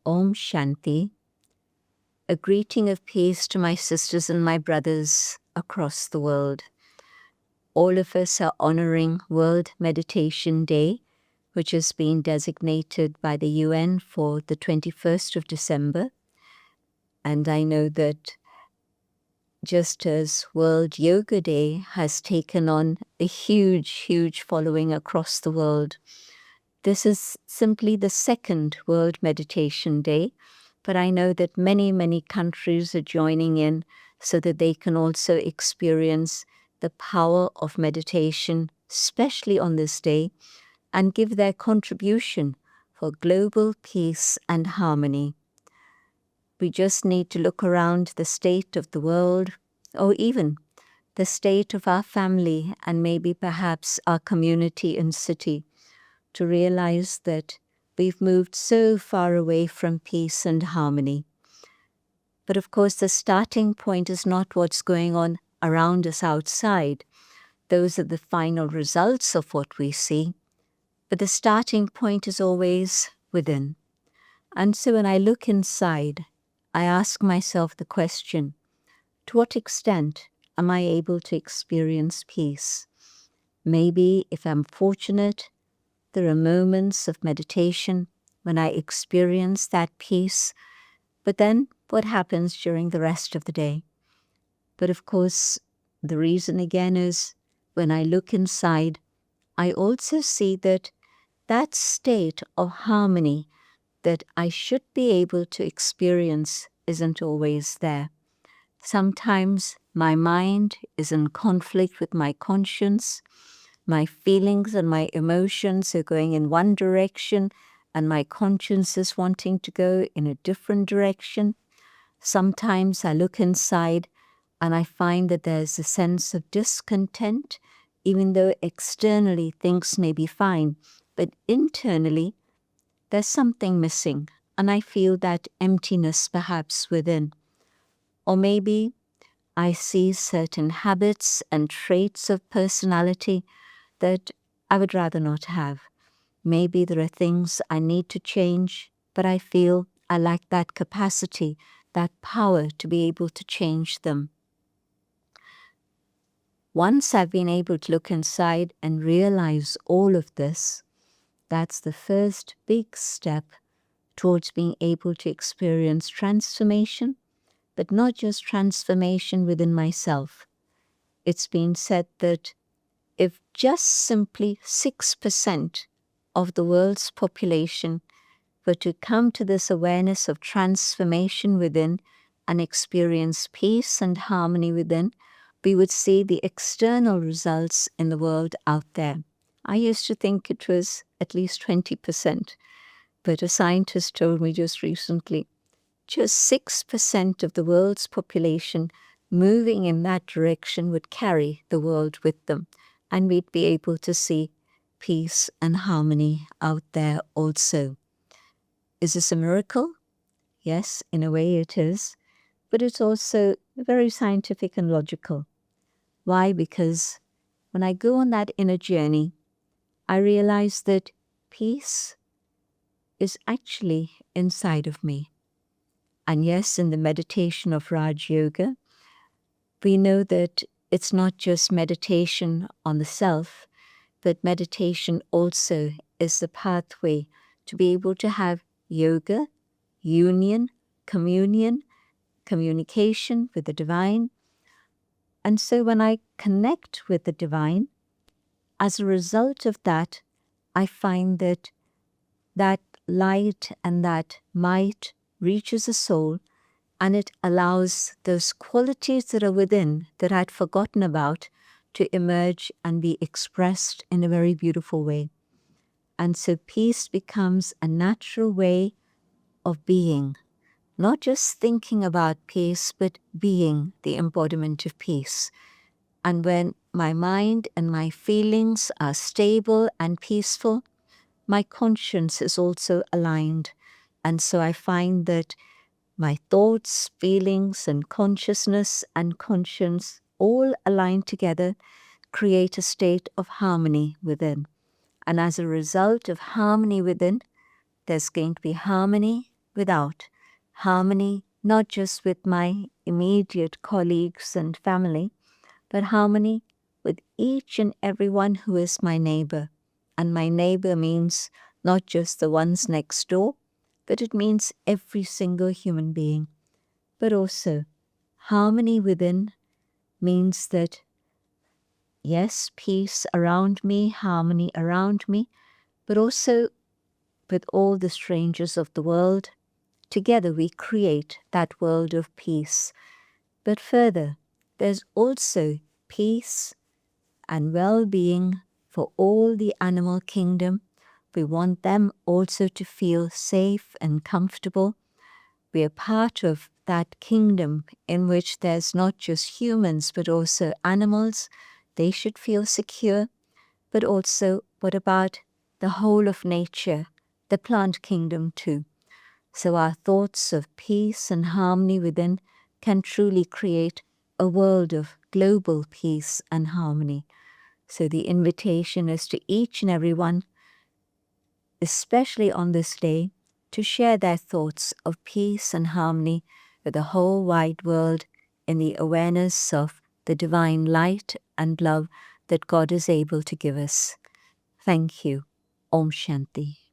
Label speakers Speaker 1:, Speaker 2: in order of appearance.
Speaker 1: Om Shanti, a greeting of peace to my sisters and my brothers across the world. All of us are honoring World Meditation Day, which has been designated by the UN for the 21st of December. And I know that just as World Yoga Day has taken on a huge following across the world, this is simply the second World Meditation Day, but I know that many countries are joining in so that they can also experience the power of meditation, especially on this day, and give their contribution for global peace and harmony. We just need to look around the state of the world, or even the state of our family and maybe perhaps our community and city, to realize that we've moved so far away from peace and harmony. But of course, the starting point is not what's going on around us outside. Those are the final results of what we see. But the starting point is always within. And so when I look inside, I ask myself the question, to what extent am I able to experience peace? Maybe if I'm fortunate, there are moments of meditation when I experience that peace, but then what happens during the rest of the day? But of course, the reason again is when I look inside, I also see that that state of harmony that I should be able to experience isn't always there. Sometimes my mind is in conflict with my conscience. My feelings and my emotions are going in one direction, and my conscience is wanting to go in a different direction. Sometimes I look inside and I find that there's a sense of discontent, even though externally things may be fine, but internally there's something missing, and I feel that emptiness perhaps within. Or maybe I see certain habits and traits of personality that I would rather not have. Maybe there are things I need to change, but I feel I lack that capacity, that power to be able to change them. Once I've been able to look inside and realize all of this, that's the first big step towards being able to experience transformation, but not just transformation within myself. It's been said that if just simply 6% of the world's population were to come to this awareness of transformation within and experience peace and harmony within, we would see the external results in the world out there. I used to think it was at least 20%, but a scientist told me just recently, just 6% of the world's population moving in that direction would carry the world with them, and we'd be able to see peace and harmony out there also. Is this a miracle? Yes, in a way it is, but it's also very scientific and logical. Why? Because when I go on that inner journey, I realize that peace is actually inside of me. And yes, in the meditation of Raj Yoga, we know that it's not just meditation on the self, but meditation also is the pathway to be able to have yoga, union, communion, communication with the divine. And so when I connect with the divine, as a result of that, I find that that light and that might reaches a soul, and it allows those qualities that are within that I'd forgotten about to emerge and be expressed in a very beautiful way. And so peace becomes a natural way of being, not just thinking about peace, but being the embodiment of peace. And when my mind and my feelings are stable and peaceful, my conscience is also aligned. And so I find that my thoughts, feelings, and consciousness and conscience all aligned together create a state of harmony within. And as a result of harmony within, there's going to be harmony without. Harmony not just with my immediate colleagues and family, but harmony with each and everyone who is my neighbor. And my neighbor means not just the ones next door, but it means every single human being. But also, harmony within means that, yes, peace around me, harmony around me, but also with all the strangers of the world. Together we create that world of peace. But further, there's also peace and well-being for all the animal kingdom. We want them also to feel safe and comfortable. We are part of that kingdom in which there's not just humans but also animals. They should feel secure. But also, what about the whole of nature, the plant kingdom too? So our thoughts of peace and harmony within can truly create a world of global peace and harmony. So the invitation is to each and every one, especially on this day, to share their thoughts of peace and harmony with the whole wide world in the awareness of the divine light and love that God is able to give us. Thank you. Om Shanti.